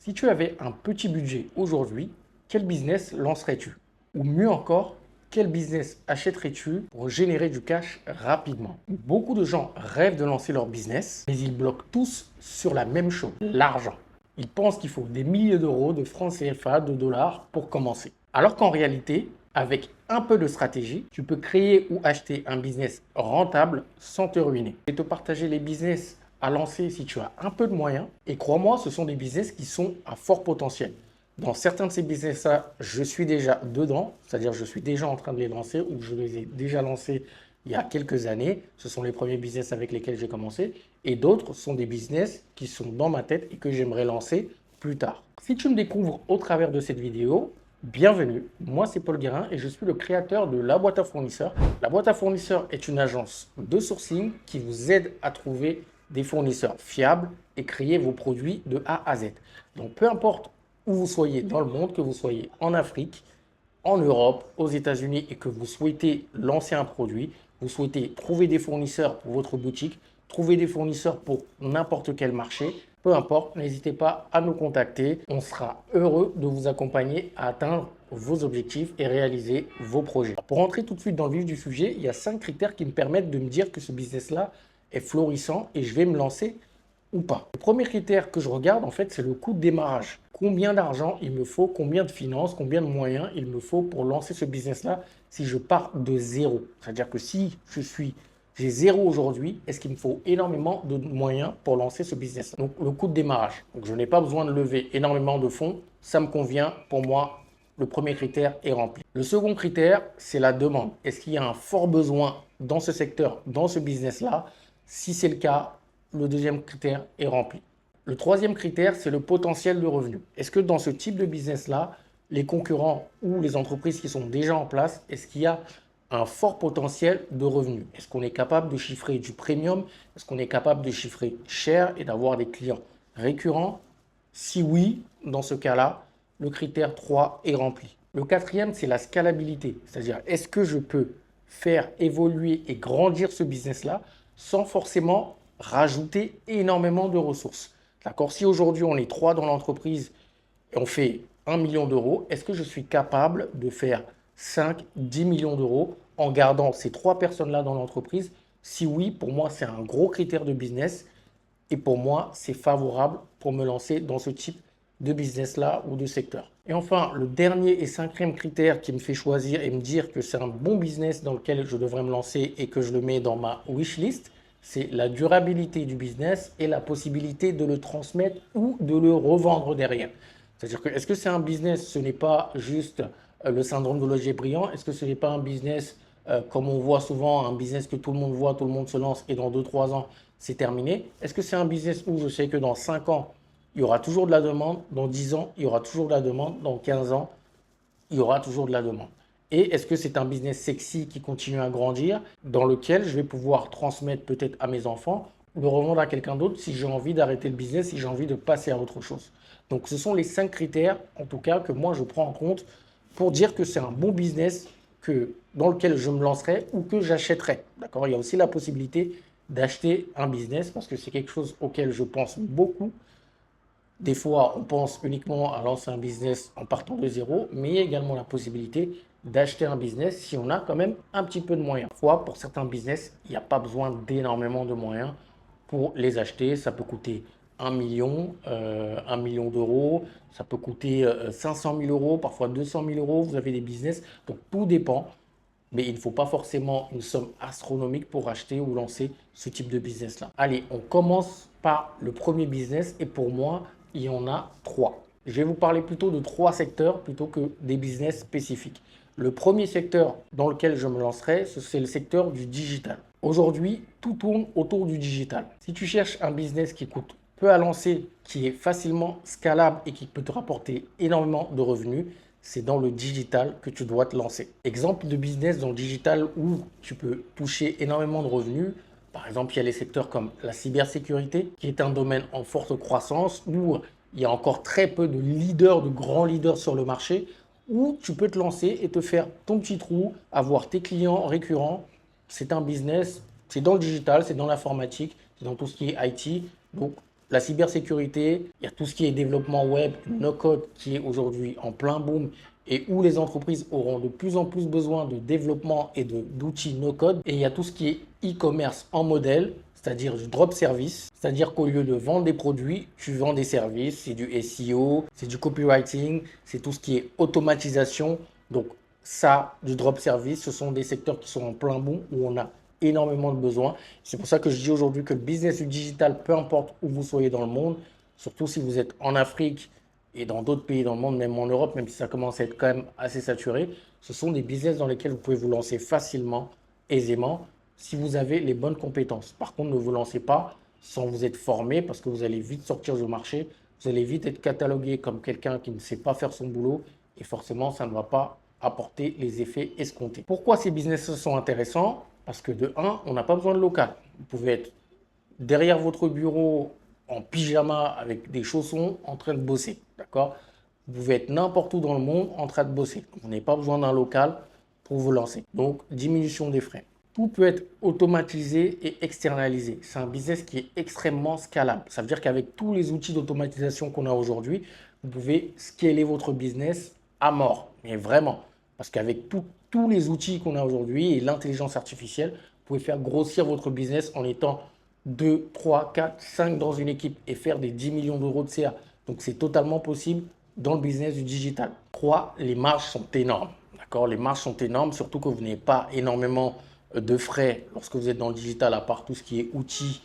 Si tu avais un petit budget aujourd'hui, quel business lancerais-tu? Ou mieux encore, quel business achèterais-tu pour générer du cash rapidement? Beaucoup de gens rêvent de lancer leur business, mais ils bloquent tous sur la même chose, l'argent. Ils pensent qu'il faut des milliers d'euros, de francs CFA, de dollars pour commencer. Alors qu'en réalité, avec un peu de stratégie, tu peux créer ou acheter un business rentable sans te ruiner. Je vais te partager les business à lancer si tu as un peu de moyens. Et crois-moi, ce sont des business qui sont à fort potentiel. Dans certains de ces business-là, je suis déjà dedans, c'est-à-dire je suis déjà en train de les lancer ou je les ai déjà lancés il y a quelques années. Ce sont les premiers business avec lesquels j'ai commencé. Et d'autres sont des business qui sont dans ma tête et que j'aimerais lancer plus tard. Si tu me découvres au travers de cette vidéo, bienvenue, moi c'est Paul Guérin et je suis le créateur de La Boîte à Fournisseurs. La Boîte à Fournisseurs est une agence de sourcing qui vous aide à trouver des fournisseurs fiables et créer vos produits de A à Z. Donc peu importe où vous soyez dans le monde, que vous soyez en Afrique, en Europe, aux États-Unis et que vous souhaitez lancer un produit, vous souhaitez trouver des fournisseurs pour votre boutique, trouver des fournisseurs pour n'importe quel marché, peu importe, n'hésitez pas à nous contacter. On sera heureux de vous accompagner à atteindre vos objectifs et réaliser vos projets. Pour rentrer tout de suite dans le vif du sujet, il y a 5 critères qui me permettent de me dire que ce business-là est florissant et je vais me lancer ou pas. Le premier critère que je regarde, en fait, c'est le coût de démarrage. Combien d'argent il me faut, combien de finances, combien de moyens il me faut pour lancer ce business-là si je pars de zéro. C'est-à-dire que si j'ai zéro aujourd'hui, est-ce qu'il me faut énormément de moyens pour lancer ce business? Donc, le coût de démarrage. Donc, je n'ai pas besoin de lever énormément de fonds. Ça me convient. Pour moi, le premier critère est rempli. Le second critère, c'est la demande. Est-ce qu'il y a un fort besoin dans ce secteur, dans ce business-là? Si c'est le cas, le deuxième critère est rempli. Le troisième critère, c'est le potentiel de revenu. Est-ce que dans ce type de business-là, les concurrents ou les entreprises qui sont déjà en place, est-ce qu'il y a un fort potentiel de revenu? Est-ce qu'on est capable de chiffrer du premium? Est-ce qu'on est capable de chiffrer cher et d'avoir des clients récurrents? Si oui, dans ce cas-là, le critère 3 est rempli. Le quatrième, c'est la scalabilité. C'est-à-dire, est-ce que je peux faire évoluer et grandir ce business-là sans forcément rajouter énormément de ressources? D'accord? Si aujourd'hui on est 3 dans l'entreprise et on fait 1 million d'euros, est-ce que je suis capable de faire 5, 10 millions d'euros en gardant ces 3 personnes-là dans l'entreprise? Si oui, pour moi, c'est un gros critère de business et pour moi, c'est favorable pour me lancer dans ce type de business-là ou de secteur. Et enfin, le dernier et cinquième critère qui me fait choisir et me dire que c'est un bon business dans lequel je devrais me lancer et que je le mets dans ma wishlist, c'est la durabilité du business et la possibilité de le transmettre ou de le revendre derrière. C'est-à-dire que est-ce que c'est un business, ce n'est pas juste le syndrome de l'objet brillant? Est-ce que ce n'est pas un business, comme on voit souvent, un business que tout le monde voit, tout le monde se lance et dans 2-3 ans, c'est terminé? Est-ce que c'est un business où je sais que dans 5 ans, il y aura toujours de la demande, dans 10 ans, il y aura toujours de la demande, dans 15 ans, il y aura toujours de la demande? Et est-ce que c'est un business sexy qui continue à grandir, dans lequel je vais pouvoir transmettre peut-être à mes enfants, le revendre à quelqu'un d'autre si j'ai envie d'arrêter le business, si j'ai envie de passer à autre chose? Donc ce sont les 5 critères, en tout cas, que moi je prends en compte pour dire que c'est un bon business dans lequel je me lancerai ou que j'achèterai. D'accord? Il y a aussi la possibilité d'acheter un business parce que c'est quelque chose auquel je pense beaucoup. Des fois, on pense uniquement à lancer un business en partant de zéro, mais il y a également la possibilité d'acheter un business si on a quand même un petit peu de moyens. Parfois, pour certains business, il n'y a pas besoin d'énormément de moyens pour les acheter. Ça peut coûter 1 million d'euros, ça peut coûter 500 000 euros, parfois 200 000 euros. Vous avez des business, donc tout dépend. Mais il ne faut pas forcément une somme astronomique pour acheter ou lancer ce type de business-là. Allez, on commence par le premier business et pour moi, il y en a 3. Je vais vous parler plutôt de 3 secteurs plutôt que des business spécifiques. Le premier secteur dans lequel je me lancerai, c'est le secteur du digital. Aujourd'hui, tout tourne autour du digital. Si tu cherches un business qui coûte peu à lancer, qui est facilement scalable et qui peut te rapporter énormément de revenus, c'est dans le digital que tu dois te lancer. Exemple de business dans le digital où tu peux toucher énormément de revenus. Par exemple, il y a les secteurs comme la cybersécurité, qui est un domaine en forte croissance, où il y a encore très peu de leaders, de grands leaders sur le marché, où tu peux te lancer et te faire ton petit trou, avoir tes clients récurrents. C'est un business, c'est dans le digital, c'est dans l'informatique, c'est dans tout ce qui est IT. Donc, la cybersécurité, il y a tout ce qui est développement web, no-code qui est aujourd'hui en plein boom et où les entreprises auront de plus en plus besoin de développement et d'outils no-code. Et il y a tout ce qui est e-commerce en modèle, c'est-à-dire du drop service, c'est-à-dire qu'au lieu de vendre des produits, tu vends des services, c'est du SEO, c'est du copywriting, c'est tout ce qui est automatisation. Donc ça, du drop service, ce sont des secteurs qui sont en plein boom où on a énormément de besoins. C'est pour ça que je dis aujourd'hui que le business du digital, peu importe où vous soyez dans le monde, surtout si vous êtes en Afrique et dans d'autres pays dans le monde, même en Europe, même si ça commence à être quand même assez saturé, ce sont des business dans lesquels vous pouvez vous lancer facilement, aisément, si vous avez les bonnes compétences. Par contre, ne vous lancez pas sans vous être formé parce que vous allez vite sortir du marché, vous allez vite être catalogué comme quelqu'un qui ne sait pas faire son boulot et forcément, ça ne va pas apporter les effets escomptés. Pourquoi ces business sont intéressants? Parce que de un, on n'a pas besoin de local. Vous pouvez être derrière votre bureau en pyjama avec des chaussons en train de bosser. D'accord? Vous pouvez être n'importe où dans le monde en train de bosser. Vous n'avez pas besoin d'un local pour vous lancer. Donc, diminution des frais. Tout peut être automatisé et externalisé. C'est un business qui est extrêmement scalable. Ça veut dire qu'avec tous les outils d'automatisation qu'on a aujourd'hui, vous pouvez scaler votre business à mort. Mais vraiment. Parce qu'avec tous les outils qu'on a aujourd'hui et l'intelligence artificielle, vous pouvez faire grossir votre business en étant 2, 3, 4, 5 dans une équipe et faire des 10 millions d'euros de CA. Donc, c'est totalement possible dans le business du digital. 3, les marges sont énormes. D'accord? Les marges sont énormes, surtout que vous n'avez pas énormément de frais lorsque vous êtes dans le digital, à part tout ce qui est outils,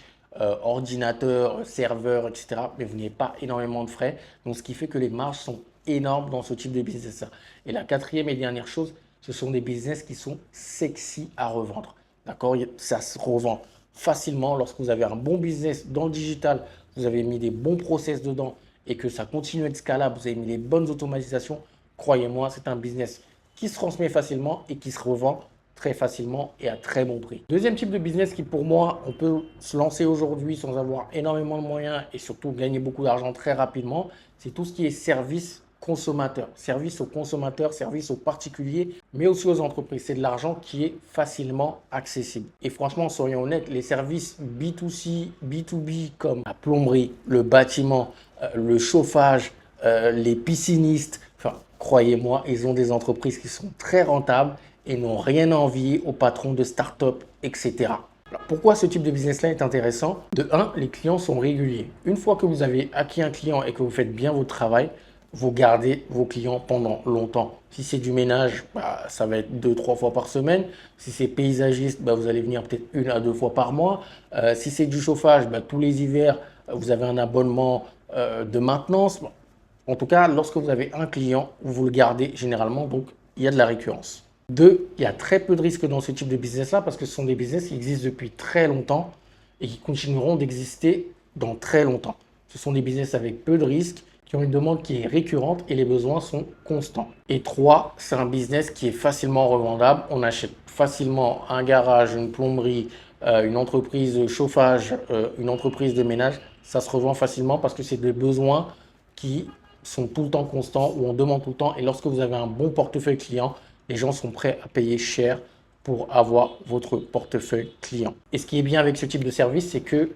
ordinateur, serveur, etc. Mais vous n'avez pas énormément de frais. Donc, ce qui fait que les marges sont énormes dans ce type de business. Et la quatrième et dernière chose, ce sont des business qui sont sexy à revendre. D'accord? Ça se revend facilement lorsque vous avez un bon business dans le digital, vous avez mis des bons process dedans et que ça continue à être scalable, vous avez mis les bonnes automatisations. Croyez-moi, c'est un business qui se transmet facilement et qui se revend très facilement et à très bon prix. Deuxième type de business qui, pour moi, on peut se lancer aujourd'hui sans avoir énormément de moyens et surtout gagner beaucoup d'argent très rapidement, c'est tout ce qui est service consommateur, service aux consommateurs, service aux particuliers, mais aussi aux entreprises. C'est de l'argent qui est facilement accessible. Et franchement, soyons honnêtes, les services B2C, B2B comme la plomberie, le bâtiment, le chauffage, les piscinistes, enfin, croyez-moi, ils ont des entreprises qui sont très rentables et n'ont rien à envier aux patrons de start-up, etc. Alors, pourquoi ce type de business-là est intéressant? De un, les clients sont réguliers. Une fois que vous avez acquis un client et que vous faites bien votre travail, vous gardez vos clients pendant longtemps. Si c'est du ménage, ça va être 2-3 fois par semaine. Si c'est paysagiste, vous allez venir peut-être 1 à 2 fois par mois. Si c'est du chauffage, tous les hivers, vous avez un abonnement de maintenance. Bon. En tout cas, lorsque vous avez un client, vous le gardez généralement, donc il y a de la récurrence. Deux, il y a très peu de risques dans ce type de business-là parce que ce sont des business qui existent depuis très longtemps et qui continueront d'exister dans très longtemps. Ce sont des business avec peu de risques, qui ont une demande qui est récurrente et les besoins sont constants. Et 3, c'est un business qui est facilement revendable. On achète facilement un garage, une plomberie, une entreprise de chauffage, une entreprise de ménage. Ça se revend facilement parce que c'est des besoins qui sont tout le temps constants, où on demande tout le temps. Et lorsque vous avez un bon portefeuille client, les gens sont prêts à payer cher pour avoir votre portefeuille client. Et ce qui est bien avec ce type de service, c'est que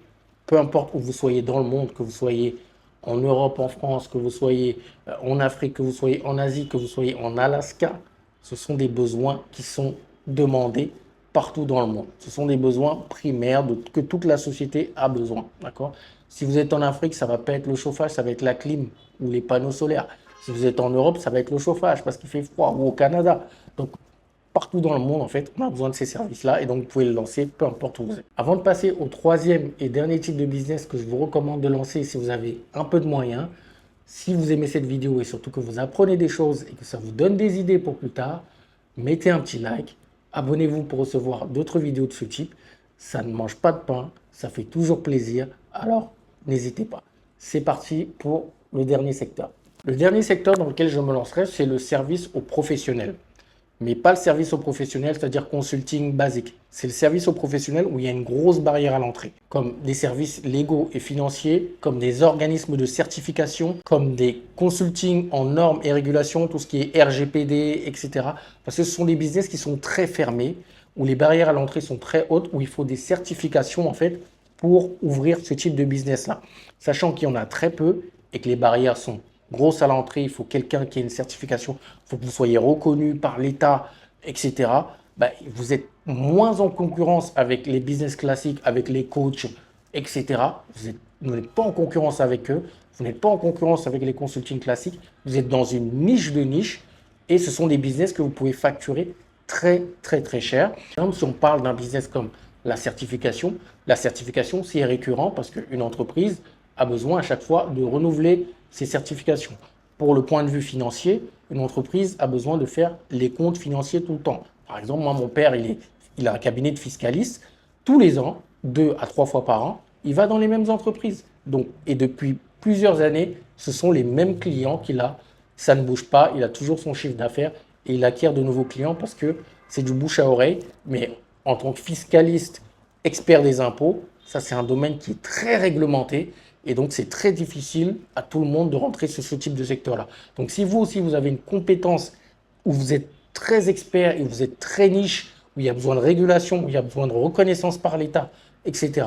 peu importe où vous soyez dans le monde, que vous soyez en Europe, en France, que vous soyez en Afrique, que vous soyez en Asie, que vous soyez en Alaska, ce sont des besoins qui sont demandés partout dans le monde. Ce sont des besoins primaires que toute la société a besoin. D'accord? Si vous êtes en Afrique, ça ne va pas être le chauffage, ça va être la clim ou les panneaux solaires. Si vous êtes en Europe, ça va être le chauffage parce qu'il fait froid, ou au Canada. Donc, partout dans le monde, en fait, on a besoin de ces services-là et donc vous pouvez le lancer peu importe où vous êtes. Avant de passer au troisième et dernier type de business que je vous recommande de lancer si vous avez un peu de moyens, si vous aimez cette vidéo et surtout que vous apprenez des choses et que ça vous donne des idées pour plus tard, mettez un petit like, abonnez-vous pour recevoir d'autres vidéos de ce type. Ça ne mange pas de pain, ça fait toujours plaisir, alors n'hésitez pas. C'est parti pour le dernier secteur. Le dernier secteur dans lequel je me lancerai, c'est le service aux professionnels. Mais pas le service aux professionnels, c'est-à-dire consulting basique. C'est le service aux professionnels où il y a une grosse barrière à l'entrée, comme des services légaux et financiers, comme des organismes de certification, comme des consulting en normes et régulations, tout ce qui est RGPD, etc. Parce que ce sont des business qui sont très fermés, où les barrières à l'entrée sont très hautes, où il faut des certifications en fait pour ouvrir ce type de business-là. Sachant qu'il y en a très peu et que les barrières sont grosses à l'entrée, il faut quelqu'un qui ait une certification, il faut que vous soyez reconnu par l'État, etc. Bah, vous êtes moins en concurrence avec les business classiques, avec les coachs, etc. Vous n'êtes pas en concurrence avec eux, vous n'êtes pas en concurrence avec les consulting classiques, vous êtes dans une niche de niche et ce sont des business que vous pouvez facturer très, très, très cher. Par exemple, si on parle d'un business comme la certification, c'est récurrent parce qu'une entreprise a besoin à chaque fois de renouveler ses certifications. Pour le point de vue financier, une entreprise a besoin de faire les comptes financiers tout le temps. Par exemple, moi, mon père, il a un cabinet de fiscaliste. Tous les ans, 2 à 3 fois par an, il va dans les mêmes entreprises. Donc, et depuis plusieurs années, ce sont les mêmes clients qu'il a. Ça ne bouge pas, il a toujours son chiffre d'affaires et il acquiert de nouveaux clients parce que c'est du bouche à oreille. Mais en tant que fiscaliste, expert des impôts, ça c'est un domaine qui est très réglementé et donc c'est très difficile à tout le monde de rentrer sur ce type de secteur-là. Donc si vous aussi vous avez une compétence où vous êtes très expert et vous êtes très niche, où il y a besoin de régulation, où il y a besoin de reconnaissance par l'État, etc.,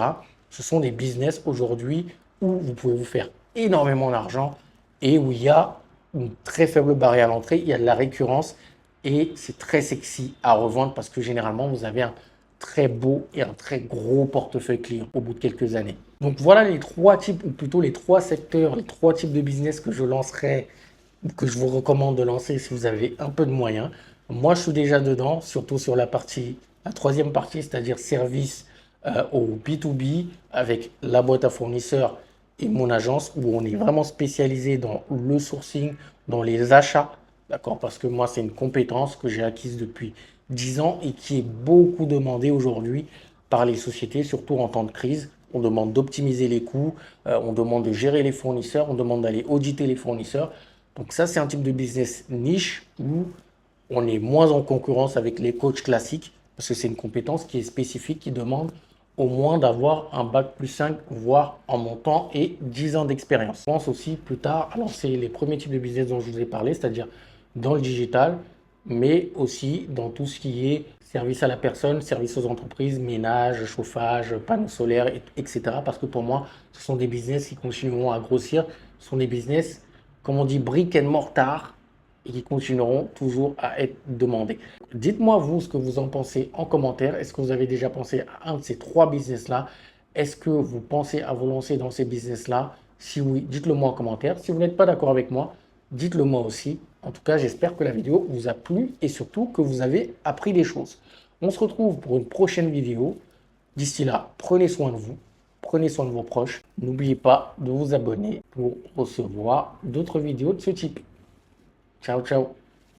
ce sont des business aujourd'hui où vous pouvez vous faire énormément d'argent et où il y a une très faible barrière à l'entrée, il y a de la récurrence et c'est très sexy à revendre parce que généralement, vous avez un très beau et un très gros portefeuille client au bout de quelques années. Donc voilà les 3 types, ou plutôt les 3 secteurs, les 3 types de business que je lancerai, que je vous recommande de lancer si vous avez un peu de moyens. Moi, je suis déjà dedans, surtout sur la troisième partie, c'est-à-dire service au B2B avec la boîte à fournisseurs et mon agence où on est vraiment spécialisé dans le sourcing, dans les achats, d'accord? Parce que moi, c'est une compétence que j'ai acquise depuis 10 ans et qui est beaucoup demandée aujourd'hui par les sociétés, surtout en temps de crise. On demande d'optimiser les coûts, on demande de gérer les fournisseurs, on demande d'aller auditer les fournisseurs. Donc ça, c'est un type de business niche où on est moins en concurrence avec les coachs classiques parce que c'est une compétence qui est spécifique, qui demande au moins d'avoir un bac+5, voire en montant et 10 ans d'expérience. Je pense aussi plus tard à lancer les premiers types de business dont je vous ai parlé, c'est-à-dire dans le digital, mais aussi dans tout ce qui est service à la personne, service aux entreprises, ménage, chauffage, panneaux solaires, etc. Parce que pour moi, ce sont des business qui continueront à grossir. Ce sont des business, comme on dit, brick and mortar, et qui continueront toujours à être demandés. Dites-moi vous ce que vous en pensez en commentaire. Est-ce que vous avez déjà pensé à un de ces 3 business-là? Est-ce que vous pensez à vous lancer dans ces business-là? Si oui, dites-le moi en commentaire. Si vous n'êtes pas d'accord avec moi, dites-le moi aussi. En tout cas, j'espère que la vidéo vous a plu et surtout que vous avez appris des choses. On se retrouve pour une prochaine vidéo. D'ici là, prenez soin de vous, prenez soin de vos proches. N'oubliez pas de vous abonner pour recevoir d'autres vidéos de ce type. Ciao, ciao.